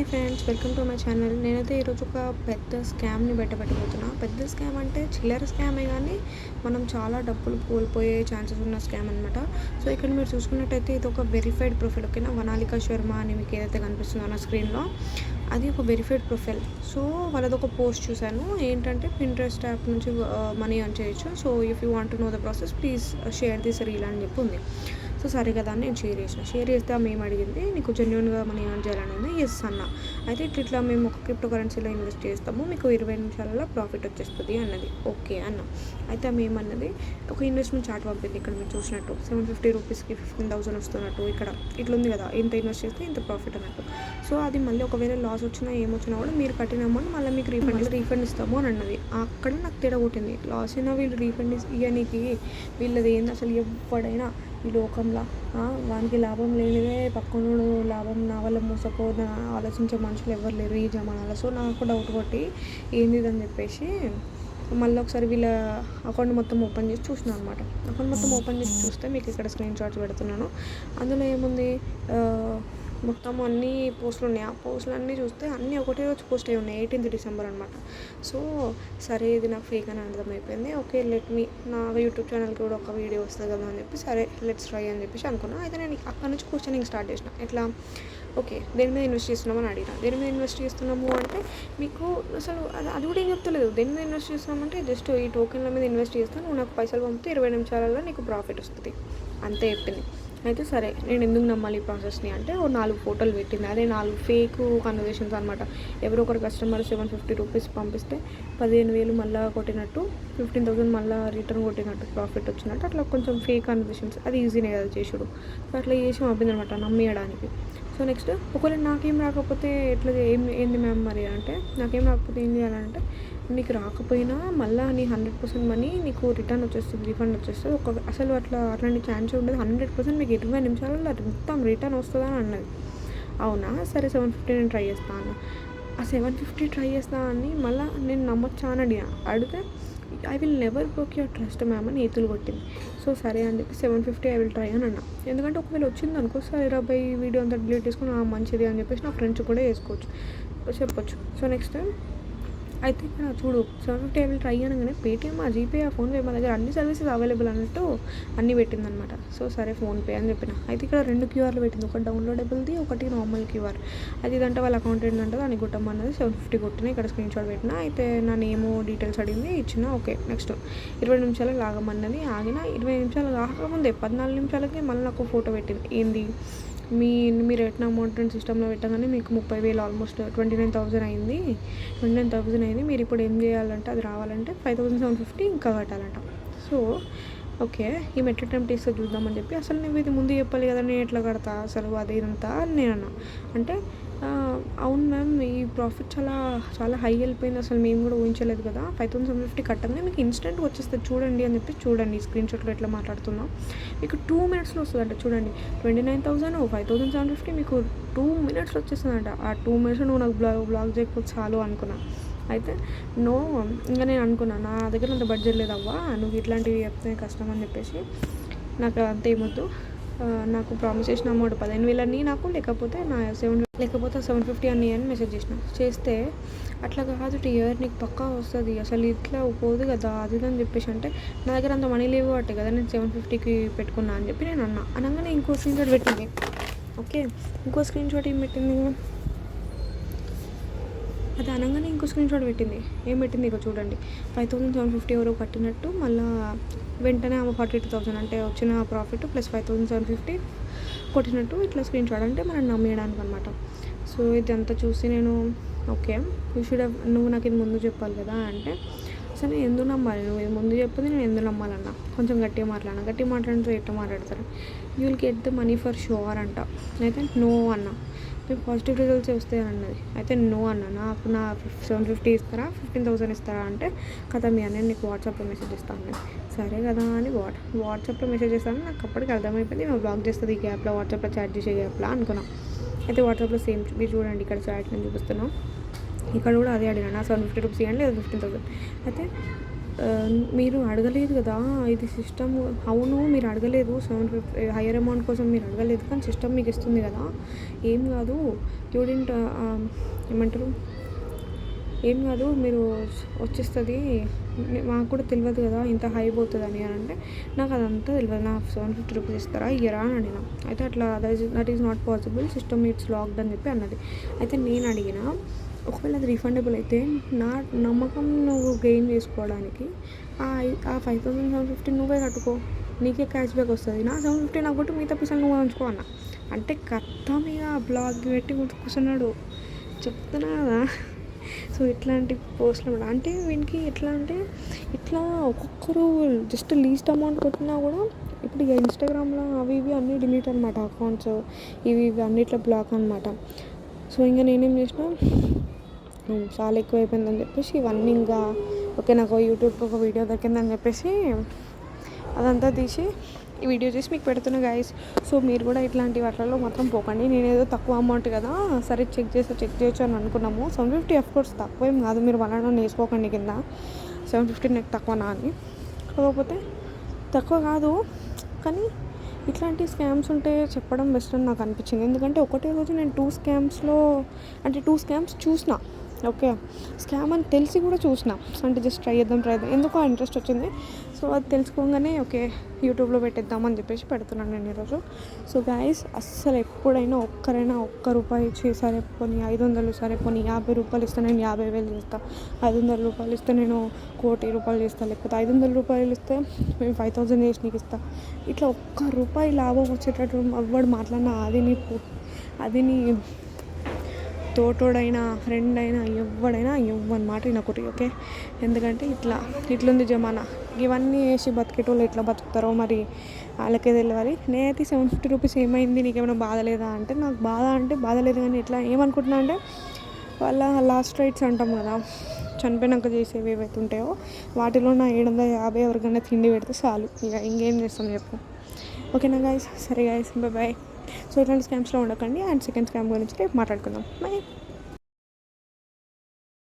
Hi friends, welcome to my channel. నేనైతే ఈరోజు ఒక పెద్ద స్కామ్ని బయటపెట్టబోతున్నా. పెద్ద స్కామ్ అంటే చిల్లర స్కామే, కానీ మనం చాలా డబ్బులు కోల్పోయే ఛాన్సెస్ ఉన్న స్కామ్ అనమాట. సో ఇక్కడ మీరు చూసుకున్నట్టయితే ఇది ఒక వెరిఫైడ్ ప్రొఫైల్, ఓకేనా. వనాలిక శర్మ అని మీకు ఏదైతే కనిపిస్తుందో నా స్క్రీన్లో, అది ఒక వెరిఫైడ్ ప్రొఫైల్. సో వాళ్ళది ఒక పోస్ట్ చూశాను, ఏంటంటే పింట్రెస్ట్ యాప్ నుంచి మనీ అర్న్ చేయొచ్చు. So if you want to know the process please share this reel అని చెప్పి ఉంది. సో సరే కదా అని నేను షేర్ చేస్తే ఆమె ఏం అడిగింది, నీకు జెన్యున్గా మనీ ఎర్న్ చేయాలనేది. ఎస్ అన్న. అయితే ఇట్లా మేము ఒక క్రిప్టో కరెన్సీలో ఇన్వెస్ట్ చేస్తాము, మీకు 20 నిమిషాలలో ప్రాఫిట్ వచ్చేస్తుంది అన్నది. ఓకే అన్న. అయితే ఆమె ఏమన్నది, ఒక ఇన్వెస్ట్మెంట్ చార్ట్ పంపింది. ఇక్కడ మీరు చూసినట్టు 750 రూపీస్కి 15,000 వస్తున్నట్టు, ఇక్కడ ఇట్లా ఉంది కదా, ఇంత ఇన్వెస్ట్ చేస్తే ఇంత ప్రాఫిట్ అన్నట్టు. సో అది మళ్ళీ ఒకవేళ లాస్ వచ్చినా ఏమొచ్చినా కూడా మీరు కట్టిన అమౌంట్ మళ్ళీ మీకు రీఫండ్ ఇస్తాము అని అన్నది. అక్కడ నాకు తేడా కొట్టింది. లాస్ అయినా వీళ్ళు రీఫండ్ ఇవ్వడానికి వీళ్ళది ఏంది అసలు. ఎవడైనా ఈ లోకంలో వానికి లాభం లేనిదే పక్కనోడు లాభం నా వల్ల మోసపోదని ఆలోచించే మనుషులు ఎవరు లేరు ఈ జమానాలో. సో నాకు డౌట్ కొట్టి ఏంది అని చెప్పేసి మళ్ళీ ఒకసారి వీళ్ళ అకౌంట్ మొత్తం ఓపెన్ చేసి చూసినాను అనమాట. అకౌంట్ మొత్తం ఓపెన్ చేసి చూస్తే మీకు ఇక్కడ స్క్రీన్ షాట్స్ పెడుతున్నాను. అందులో ఏముంది, మొత్తం అన్ని పోస్టులు ఉన్నాయి. ఆ పోస్టులు అన్నీ చూస్తే అన్నీ ఒకటే రోజు పోస్ట్ అయి ఉన్నాయి, 18th డిసెంబర్ అనమాట. సో సరే ఇది నాకు ఫేక్ అని అర్థమైపోయింది. ఓకే లెట్ మీ, నా యూట్యూబ్ ఛానల్కి కూడా ఒక వీడియో వస్తుంది కదా అని చెప్పి సరే లెట్స్ ట్రై అని చెప్పేసి అనుకున్నాను. అయితే నేను అక్కడ నుంచి క్వశ్చనింగ్ స్టార్ట్ చేసిన. ఎట్లా, ఓకే దేని మీద ఇన్వెస్ట్ చేస్తున్నామని అడిగిన. దేని మీద ఇన్వెస్ట్ చేస్తున్నాము అంటే మీకు అసలు అది కూడా ఏం చెప్తలేదు. దేని మీద ఇన్వెస్ట్ చేస్తున్నామంటే జస్ట్ ఈ టోకెన్ల మీద ఇన్వెస్ట్ చేస్తాను, నువ్వు నాకు పైసలు పంపితే 20 నిమిషాలలో నీకు ప్రాఫిట్ వస్తుంది అంతే చెప్పింది. అయితే సరే నేను ఎందుకు నమ్మాలి ఈ ప్రాసెస్ని అంటే, ఓ 4 ఫోటోలు పెట్టింది. అదే 4 ఫేక్ కన్వర్జేషన్స్ అనమాట. ఎవరో ఒకరు కస్టమర్ 750 రూపీస్ పంపిస్తే 15,000 మళ్ళీ కొట్టినట్టు, 15,000 మళ్ళీ రిటర్న్ కొట్టినట్టు ప్రాఫిట్ వచ్చినట్టు, అట్లా కొంచెం ఫేక్ కన్వర్జేషన్స్. అది ఈజీనే కదా చేసుడు. సో అట్లా చేసి పంపింది అనమాట నమ్మేయడానికి. సో నెక్స్ట్, ఒకవేళ నాకేం రాకపోతే ఎట్లా ఏంది మ్యామ్ మరి అంటే, నాకేం రాకపోతే ఏం చేయాలంటే, నీకు రాకపోయినా మళ్ళీ నీ 100% మనీ నీకు రిటర్న్ వచ్చేస్తుంది, రీఫండ్ వచ్చేస్తుంది. అసలు అట్లాంటి ఛాన్స్ ఉండదు. 100% మీకు 20 నిమిషాలలో మొత్తం రిటర్న్ వస్తుందా అని అన్నది. అవునా సరే 750 నేను ట్రై చేస్తాను. ఆ 750 ట్రై చేస్తా అని మళ్ళీ నేను నమ్మొచ్చా అని అడిగితే, I will never broke your trust ma'am అని ఏతులు కొట్టింది. సో సరే అని చెప్పి 750 ఐ విల్ ట్రై అని అన్నా. ఎందుకంటే ఒకవేళ వచ్చింది అనుకో, సరే రాబాయి వీడియో అంతా డిలీట్ చేసుకుని మంచిది అని చెప్పేసి నా ఫ్రెండ్స్ కూడా చెప్పొచ్చు. సో నెక్స్ట్ అయితే ఇక్కడ చూడు 750 ఐ విల్ ట్రై అనగానే పేటీఎం, జీపే, ఫోన్పే, మా దగ్గర అన్ని సర్వీసెస్ అవైలబుల్ అన్నట్టు అన్నీ పెట్టిందనమాట. సో సరే ఫోన్పే అని చెప్పిన. అయితే ఇక్కడ 2 క్యూఆర్లు పెట్టింది, ఒకటి డౌన్లోడబుల్ది, ఒకటి నార్మల్ క్యూఆర్. అది ఇదంటే వాళ్ళ అకౌంట్ ఏంటంటే దాన్ని కొట్టమన్నది. 750 కొట్టిన, ఇక్కడ స్క్రీన్ షాట్ పెట్టిన. అయితే నా నేము డీటెయిల్స్ అడిగింది, ఇచ్చిన. ఓకే నెక్స్ట్ 20 నిమిషాలు లాగమన్నది. ఆగిన 20 నిమిషాలు కాకముందే 14 నిమిషాలకి మళ్ళీ నాకు ఫోటో పెట్టింది. ఏంది, మీరు పెట్టిన అమౌంట్ సిస్టంలో పెట్టగానే మీకు 30,000 ఆల్మోస్ట్ 29,000 అయింది. 29,000 అయింది. మీరు ఇప్పుడు ఏం చేయాలంటే, అది రావాలంటే 5,750 ఇంకా కట్టాలంట. సో ఓకే ఈ మెట్రిక్ టైం తీస్తే చూద్దామని చెప్పి, అసలు నువ్వు ఇది ముందు చెప్పాలి కదా, నేను ఎట్లా కడతా అసలు అది ఇదంతా అని నేను అన్నా. అంటే అవును మ్యామ్, ఈ ప్రాఫిట్ చాలా హై వెళ్ళిపోయింది, అసలు మేము కూడా ఊహించలేదు కదా. 5,750 కట్టంగానే మీకు ఇన్స్టెంట్గా వచ్చేస్తుంది చూడండి అని చెప్పి, చూడండి స్క్రీన్ షాట్లో ఎట్లా మాట్లాడుతున్నాం. మీకు 2 మినిట్స్లో వస్తుందంట. చూడండి 29,000 5,750 మీకు 2 మినిట్స్లో వచ్చేస్తుందంట. ఆ 2 మినిట్స్లో నువ్వు నాకు బ్లాగ్ చేయకపోతే చాలు అనుకున్నా. అయితే ఇంకా నేను అనుకున్నా, నా దగ్గర అంత బడ్జెట్ లేదవ్వా, నువ్వు ఇట్లాంటివి చెప్తే కష్టం అని చెప్పేసి, నాకు అంత ఏమొద్దు, నాకు ప్రామిస్ చేసిన అమౌంట్ 15,000 అని నాకు, లేకపోతే 750 అని మెసేజ్ చేస్తే, అట్లా కాదు టియర్ నీకు పక్కా వస్తుంది, అసలు ఇట్లా పోదు కదా అది అని చెప్పేసి. అంటే నా దగ్గర అంత మనీ లేవు అంటే కదా నేను 750కి పెట్టుకున్నా అని చెప్పి నేను అన్నా. అనగానే ఇంకో స్క్రీన్ షాట్ పెట్టింది. ఓకే ఇంకో స్క్రీన్ షాట్ ఏం పెట్టింది, అది అనగానే ఇంకో స్క్రీన్ షాట్ పెట్టింది. ఏం పెట్టింది ఇక చూడండి, 5,750 ఎవరో కట్టినట్టు, మళ్ళీ వెంటనే ఆమె 42,000 అంటే వచ్చిన ప్రాఫిట్ ప్లస్ 5,750 కొట్టినట్టు, ఇట్లా స్క్రీన్ షాట్. అంటే మనం నమ్మేయడానికి అనమాట. సో ఇదంతా చూసి నేను, ఓకే నువ్వు నాకు ఇది ముందు చెప్పాలి కదా అంటే, అసలు నేను ఎందుకు నమ్మాలి, నువ్వు ఇది ముందు చెప్పింది నేను ఎందుకు నమ్మాలన్నా. కొంచెం గట్టిగా మాట్లాడితే ఎట్లా మాట్లాడతారు, you will get the money for sure అంట. అయితే నో అన్నా, మీకు పాజిటివ్ రిజల్ట్స్ వస్తాయని అన్నది. అయితే నో అన్న, నాకు నా 750 ఇస్తారా 15,000 ఇస్తారా అంటే, కదా మీ అన్నయ్య నీకు వాట్సాప్లో మెసేజ్ ఇస్తాను. సరే కదా అని వాట్సాప్లో మెసేజ్ చేస్తాను. నాకు అప్పటికి అర్థమైపోయింది, మేము బ్లాక్ చేస్తుంది ఈ గ్యాప్లో, వాట్సాప్లో చాట్ చేసే గ్యాప్లో అనుకున్నాం. అయితే వాట్సాప్లో సేమ్ మీరు చూడండి, ఇక్కడ చాట్ నేను చూపిస్తున్నాం, ఇక్కడ కూడా అదే అడిగినా, నా 750 రూపీస్ ఇవ్వండి లేదా 15,000. అయితే మీరు అడగలేదు కదా ఇది సిస్టమ్. అవును మీరు అడగలేదు 750 హైయర్ అమౌంట్ కోసం మీరు అడగలేదు, కానీ సిస్టమ్ మీకు ఇస్తుంది కదా, ఏం కాదు యూడింట్ ఏమంటారు, ఏం కాదు మీరు వచ్చేస్తుంది, మాకు కూడా తెలియదు కదా ఇంత హై పోతుందని అని అంటే, నాకు అదంతా తెలియదు, నాకు 750 రూపీస్ ఇస్తారా ఇయ్యరా అని అడిగిన. అయితే అట్లా that is not possible, system it's locked అని చెప్పి అన్నది. అయితే నేను అడిగిన, ఒకవేళ అది రీఫండబుల్ అయితే నా నమ్మకం నువ్వు గెయిన్ చేసుకోవడానికి ఆ 5750 నువ్వే కట్టుకో, నీకే క్యాష్ బ్యాక్ వస్తుంది, నా 750 నాకు కొట్టి మిగతా పైసలు నువ్వు ఉంచుకో అన్న. అంటే కథం ఇక బ్లాగ్ పెట్టి కూర్చున్నాడు. చెప్తున్నా కదా. సో ఇట్లాంటి పోస్టులు కూడా అంటే వీనికి ఎట్లా అంటే, ఇట్లా ఒక్కొక్కరు జస్ట్ లీస్ట్ అమౌంట్ కొట్టినా కూడా ఇప్పుడు ఇక ఇన్స్టాగ్రామ్లో అవి ఇవి అన్నీ డిలీట్ అనమాట, అకౌంట్స్ ఇవి అన్నిట్లో బ్లాక్ అనమాట. సో ఇంకా నేనేం చేసిన, చాలా ఎక్కువ అయిపోయిందని చెప్పేసి ఇవన్నీ ఇంకా ఓకే నాకు యూట్యూబ్కి ఒక వీడియో దొరికిందని చెప్పేసి అదంతా తీసి ఈ వీడియో చేసి మీకు పెడుతున్నా గైస్. సో మీరు కూడా ఇట్లాంటి వాటిల్లో మాత్రం పోకండి. నేనేదో తక్కువ అమౌంట్ కదా సరే చెక్ చేయొచ్చు అని అనుకున్నాము. 750 అఫ్కోర్స్ తక్కువ ఏం కాదు, మీరు 100 వేసుకోకండి కింద 750 నాకు తక్కువనా అని. కాకపోతే తక్కువ కాదు, కానీ ఇట్లాంటి స్కామ్స్ ఉంటే చెప్పడం బెస్ట్ అని నాకు అనిపించింది. ఎందుకంటే ఒకటే రోజు నేను 2 స్కామ్స్ చూసిన. ఓకే స్కామ్ అని తెలిసి కూడా చూసిన, అంటే జస్ట్ ట్రై చేద్దాం ఎందుకో ఇంట్రెస్ట్ వచ్చింది. సో అది తెలుసుకోగానే ఓకే యూట్యూబ్లో పెట్టేద్దామని చెప్పేసి పెడుతున్నాను నేను ఈరోజు. సో గైస్ అస్సలు ఎప్పుడైనా ఒక్కరైనా ₹1 ఇచ్చి సరే పోనీ 500 సరే పోనీ ₹50 ఇస్తే నేను 50,000 చేస్తాను, ₹500 ఇస్తే నేను ₹1,00,00,000 చేస్తాను, లేకపోతే ₹500 ఇస్తే మేము 5,000 చేసి నీకు ఇస్తాను. ఇట్లా ₹1 లాభం వచ్చేటట్టు ఎవ్వడు మాట్లాడినా అది నీ తోటోడైనా ఫ్రెండ్ అయినా ఎవడైనా ఎవ్వని మాట వినకూటి. ఓకే ఎందుకంటే ఇట్లుంది జమానా. ఇవన్నీ వేసి బతికేటోళ్ళు ఎట్లా బతుకుతారో మరి వాళ్ళకే తెలియాలి. నేనైతే 750 రూపీస్ ఏమైంది నీకేమైనా బాధ లేదా అంటే, నాకు బాధ లేదు, కానీ ఎట్లా ఏమనుకుంటున్నా అంటే వాళ్ళ లాస్ట్ రైట్స్ అంటాం కదా, చనిపోయినాక చేసేవి ఏవైతే ఉంటాయో వాటిలో నా 750 ఎవరికైనా తిండి పెడితే చాలు, ఇక ఇంకేం చేస్తాం చెప్పు. ఓకేనా గైస్, సరే గైస్ బాయ్. సో ఇట్లాంటి స్కామ్స్లో ఉండకండి. అండ్ సెకండ్ స్కామ్ గురించి రేపు మాట్లాడుకుందాం. బాయ్.